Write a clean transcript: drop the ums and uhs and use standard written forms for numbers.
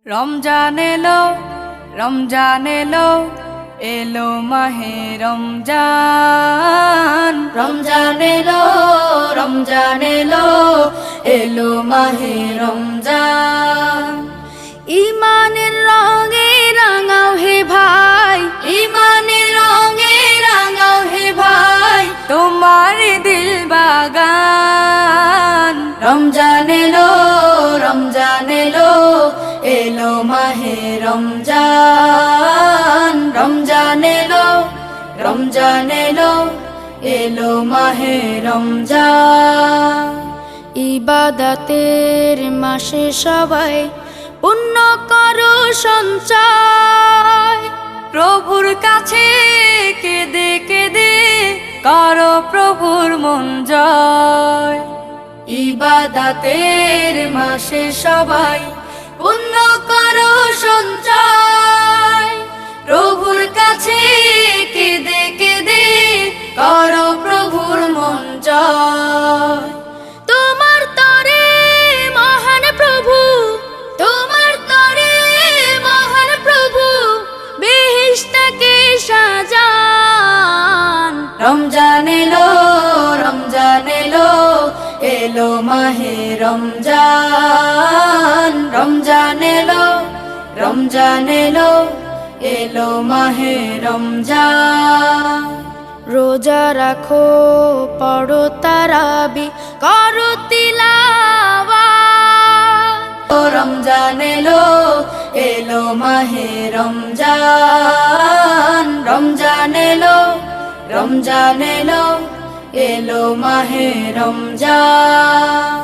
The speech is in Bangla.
রমজান এলো, রমজান এলো, এলো মাহে রমজান। রমজান এলো, রমজান এলো, এলো মাহে রমজান। ইমানের রঙে রাঙাও হে ভাই, ইমানের রঙে রাঙাও হে ভাই, তোমার দিল বাগান। রমজান এলো, রমজান এলো, এলো মাহে রমজান। রমজান এলো, রমজান এলো, এলো মাহে রমজান। ইবাদতের মাসে সবাই পুণ্য করো সঞ্চয়, প্রভুর কাছে কেঁদে কেঁদে করো প্রভুর মন জয়। ইবাদতের মাসে সবাই পুণ্য করো সঞ্চয়, প্রভুর কাছে কেঁদে কেঁদে করো প্রভুর মন জয়। তোমার তরে মহান প্রভু, তোমার তরে মহান প্রভু, বেহেশতকে সাজান। রমজান এলো, রমজান এলো, এলো মাহে রমজান। রমজান এলো, রমজান এলো, এলো মাহে রমজান। রোজা রাখো, পড়ো তারাবি, করো তিলাওয়াত। রমজান এলো, এলো মাহে রমজান। রমজান এলো, রমজান এলো, এলো মাহে রমজান।